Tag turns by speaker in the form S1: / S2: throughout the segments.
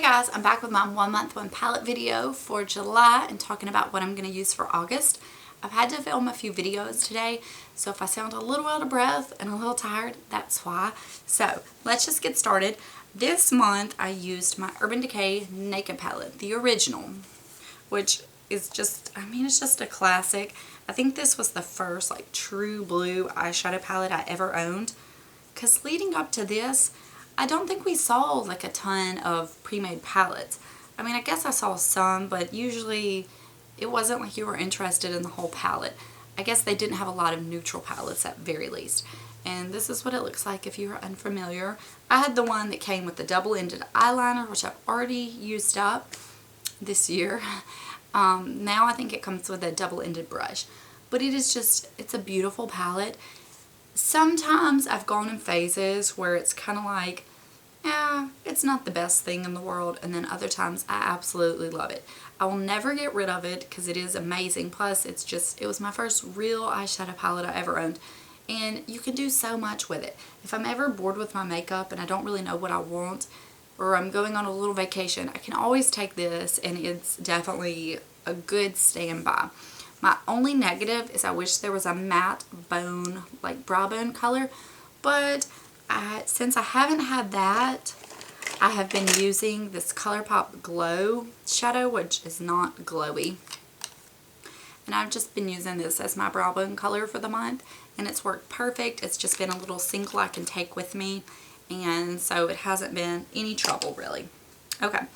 S1: guys, I'm back with my 1 month 1 palette video for July and talking about what I'm going to use for August. I've had to film a few videos today, so if I sound a little out of breath and a little tired, that's why. So let's just get started. This month I used my Urban Decay Naked palette, the original, which is just, it's just a classic. I think this was the first like true blue eyeshadow palette I ever owned, because leading up to this, I don't think we saw like a ton of pre-made palettes. I guess I saw some, but usually it wasn't like you were interested in the whole palette. I guess they didn't have a lot of neutral palettes at very least. And this is what it looks like if you're unfamiliar. I had the one that came with the double-ended eyeliner, which I've already used up this year. Now I think it comes with a double-ended brush. But it is just, it's a beautiful palette. Sometimes I've gone in phases where it's kind of like, yeah, it's not the best thing in the world, and then other times I absolutely love it. I will never get rid of it because it is amazing. Plus, it was my first real eyeshadow palette I ever owned, and you can do so much with it. If I'm ever bored with my makeup and I don't really know what I want, or I'm going on a little vacation, I can always take this, and it's definitely a good standby. My only negative is I wish there was a matte bone, like brow bone color, but since I haven't had that, I have been using this ColourPop Glow shadow, which is not glowy. And I've just been using this as my brow bone color for the month, and it's worked perfect. It's just been a little single I can take with me, and so it hasn't been any trouble really. Okay,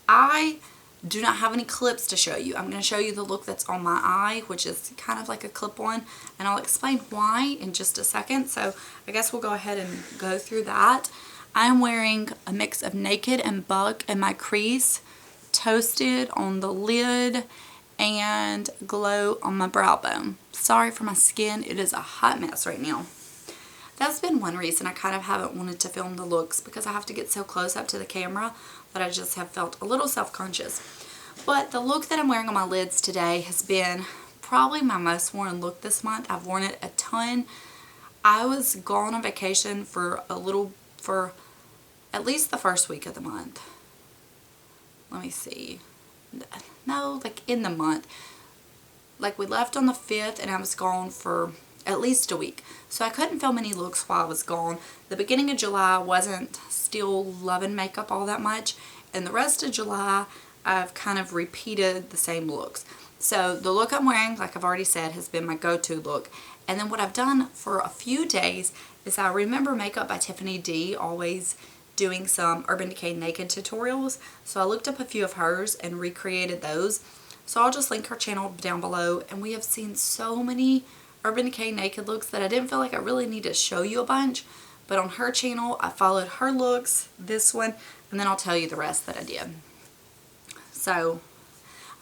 S1: I do not have any clips to show you. I'm going to show you the look that's on my eye, which is kind of like a clip-on, and I'll explain why in just a second. So I guess we'll go ahead and go through that. I'm wearing a mix of Naked and Buck in my crease, Toasted on the lid, and Glow on my brow bone. Sorry for my skin, it is a hot mess right now. That's been one reason I kind of haven't wanted to film the looks, because I have to get so close up to the camera that I just have felt a little self-conscious. But the look that I'm wearing on my lids today has been probably my most worn look this month. I've worn it a ton. I was gone on vacation for at least the first week of the month. Let me see. No, like in the month. Like we left on the 5th and I was gone for at least a week. So I couldn't film any looks while I was gone. The beginning of July I wasn't still loving makeup all that much. And the rest of July I've kind of repeated the same looks. So the look I'm wearing, like I've already said, has been my go-to look. And then what I've done for a few days is I Remember Makeup by Tiffany D always doing some Urban Decay Naked tutorials. So I looked up a few of hers and recreated those. So I'll just link her channel down below. And we have seen so many Urban Decay Naked looks that I didn't feel like I really need to show you a bunch. But on her channel, I followed her looks, this one, and then I'll tell you the rest that I did. So,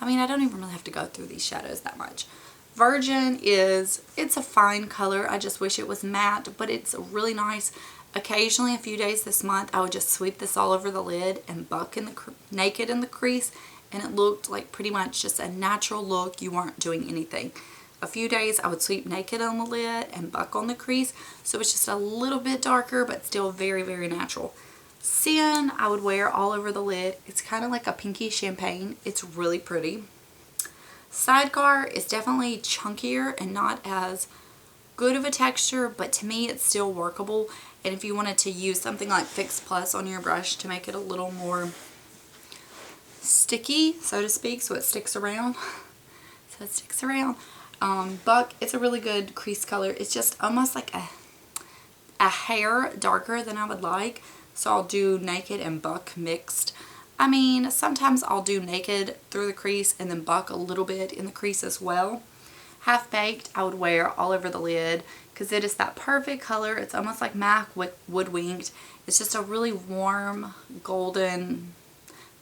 S1: I don't even really have to go through these shadows that much. Virgin it's a fine color. I just wish it was matte, but it's really nice. Occasionally, a few days this month, I would just sweep this all over the lid and buck in the naked in the crease, and it looked like pretty much just a natural look. You weren't doing anything. A few days I would sweep naked on the lid and buck on the crease, so it's just a little bit darker but still very, very natural. Sin I would wear all over the lid. It's kind of like a pinky champagne. It's really pretty. Sidecar is definitely chunkier and not as good of a texture, but to me it's still workable. And if you wanted to use something like Fix Plus on your brush to make it a little more sticky, so to speak, so it sticks around. Buck, it's a really good crease color. It's just almost like a hair darker than I would like. So I'll do Naked and Buck mixed. Sometimes I'll do Naked through the crease and then Buck a little bit in the crease as well. Half Baked I would wear all over the lid because it is that perfect color. It's almost like MAC Wood Winged. It's just a really warm golden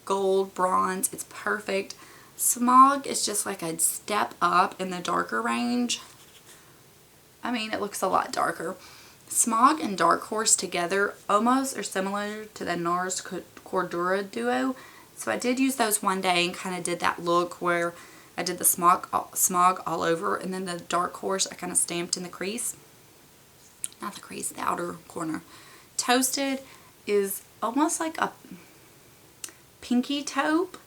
S1: gold bronze. It's perfect. Smog is just like a step up in the darker range. It looks a lot darker. Smog and Dark Horse together almost are similar to the NARS Cordura duo. So I did use those one day and kind of did that look where I did the smog all over, and then the Dark Horse I kind of stamped in the crease. Not the crease, the outer corner. Toasted is almost like a pinky taupe.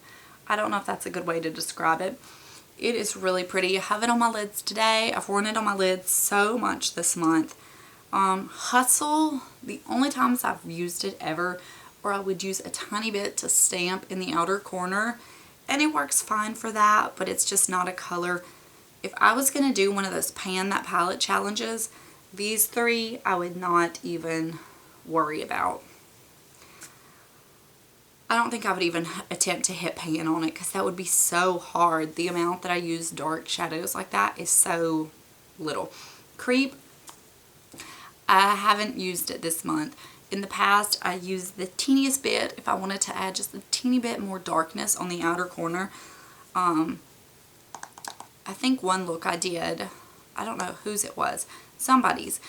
S1: I don't know if that's a good way to describe it. It is really pretty. I have it on my lids today. I've worn it on my lids so much this month. Hustle, the only times I've used it ever, or I would use a tiny bit to stamp in the outer corner, and it works fine for that, but it's just not a color. If I was going to do one of those pan that palette challenges, these three I would not even worry about. I don't think I would even attempt to hit pan on it because that would be so hard. The amount that I use dark shadows like that is so little. Creep, I haven't used it this month. In the past, I used the teeniest bit if I wanted to add just a teeny bit more darkness on the outer corner. I think one look I did, I don't know whose it was, somebody's.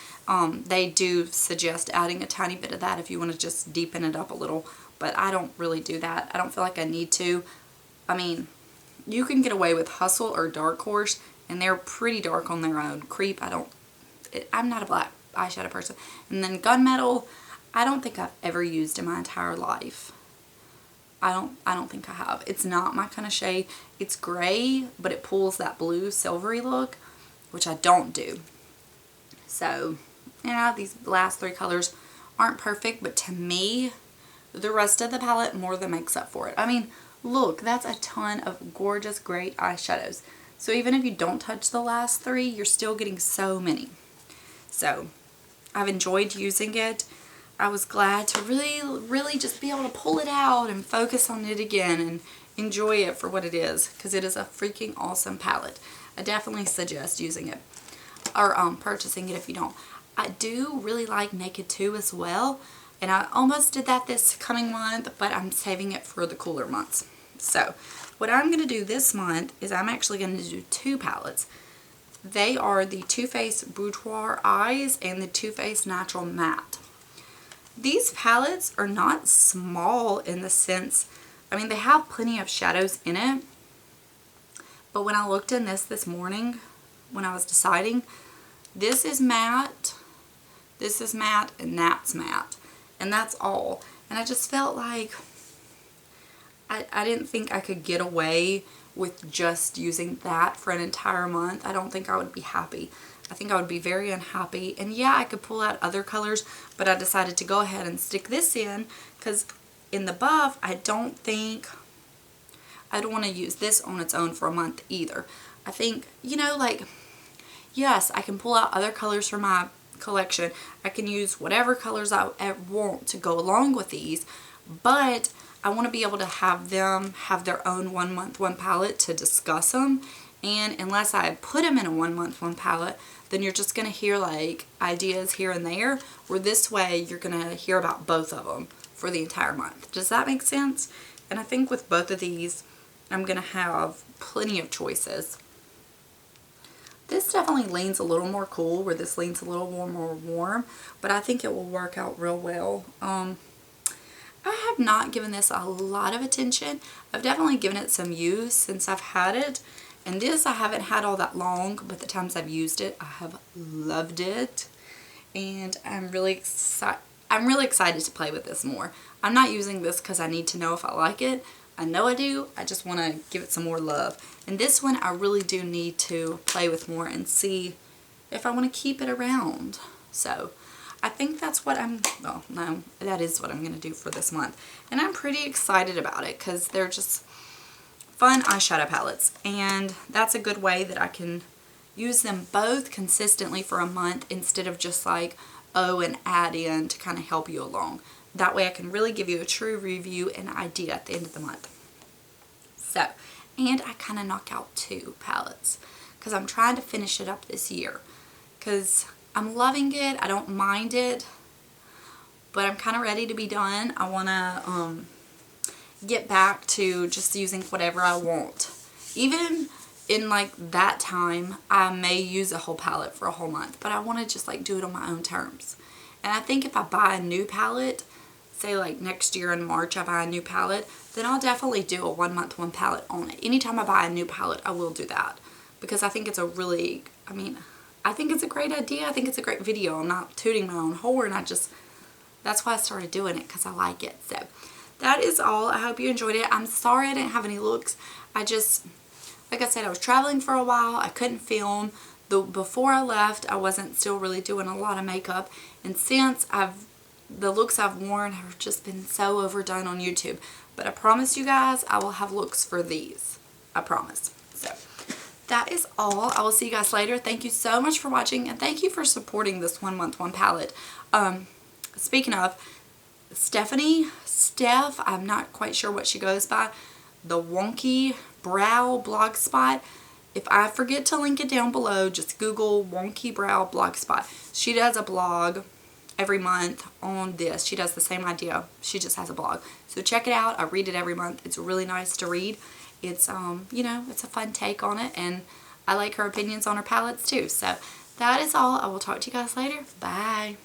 S1: They do suggest adding a tiny bit of that if you want to just deepen it up a little, but I don't really do that. I don't feel like I need to. I mean, you can get away with Hustle or Dark Horse, and they're pretty dark on their own. Creep, I'm not a black eyeshadow person. And then Gunmetal, I don't think I've ever used in my entire life. I don't think I have. It's not my kind of shade. It's gray, but it pulls that blue silvery look, which I don't do. So, these last three colors aren't perfect, but to me, the rest of the palette more than makes up for it. I mean, look, that's a ton of gorgeous, great eyeshadows. So even if you don't touch the last three, you're still getting so many. So, I've enjoyed using it. I was glad to really just be able to pull it out and focus on it again and enjoy it for what it is, because it is a freaking awesome palette. I definitely suggest using it or purchasing it if you don't. I do really like Naked 2 as well, and I almost did that this coming month, but I'm saving it for the cooler months. So what I'm going to do this month is I'm actually going to do two palettes. They are the Too Faced Boudoir Eyes and the Too Faced Natural Matte. These palettes are not small in the sense, I mean, they have plenty of shadows in it, but when I looked in this morning, when I was deciding, this is matte, and that's matte, and that's all. And I just felt like I didn't think I could get away with just using that for an entire month. I don't think I would be happy. I think I would be very unhappy. And yeah, I could pull out other colors, but I decided to go ahead and stick this in because in the buff, I don't want to use this on its own for a month either. I think, like, yes, I can pull out other colors from my collection. I can use whatever colors I want to go along with these, but I want to be able to have them have their own 1 month 1 palette to discuss them. And unless I put them in a 1 month 1 palette, then you're just going to hear like ideas here and there, where this way you're going to hear about both of them for the entire month. Does that make sense? And I think with both of these, I'm going to have plenty of choices. This definitely leans a little more cool, where this leans a little more warm, but I think it will work out real well. I have not given this a lot of attention. I've definitely given it some use since I've had it. And this I haven't had all that long, but the times I've used it, I have loved it. And I'm really excited to play with this more. I'm not using this because I need to know if I like it. I know I do. I just want to give it some more love. And this one I really do need to play with more and see if I want to keep it around. So I think that's what that is what I'm going to do for this month. And I'm pretty excited about it because they're just fun eyeshadow palettes. And that's a good way that I can use them both consistently for a month instead of just like, an add-in to kind of help you along. That way I can really give you a true review and idea at the end of the month. So, and I kind of knock out 2 palettes because I'm trying to finish it up this year because I'm loving it. I don't mind it, but I'm kind of ready to be done. I want to get back to just using whatever I want. Even in like that time, I may use a whole palette for a whole month, but I want to just like do it on my own terms. And I think if I buy a new palette, say like next year in March I buy a new palette, then I'll definitely do a 1 month 1 palette on it. Anytime I buy a new palette, I will do that because I think it's a really, I think it's a great idea. I think it's a great video. I'm not tooting my own horn. That's why I started doing it, because I like it. So that is all. I hope you enjoyed it. I'm sorry I didn't have any looks. Like I said, I was traveling for a while. I couldn't film. Before I left, I wasn't still really doing a lot of makeup. And since the looks I've worn have just been so overdone on YouTube. But I promise you guys, I will have looks for these. I promise. So, that is all. I will see you guys later. Thank you so much for watching. And thank you for supporting this 1 month 1 palette. Speaking of, Steph, I'm not quite sure what she goes by. The Wonky Brow Blogspot. If I forget to link it down below, just Google Wonky Brow Blogspot. She does a blog every month on this. She does the same idea. She just has a blog. So check it out. I read it every month. It's really nice to read. It's, you know, it's a fun take on it. And I like her opinions on her palettes too. So that is all. I will talk to you guys later. Bye.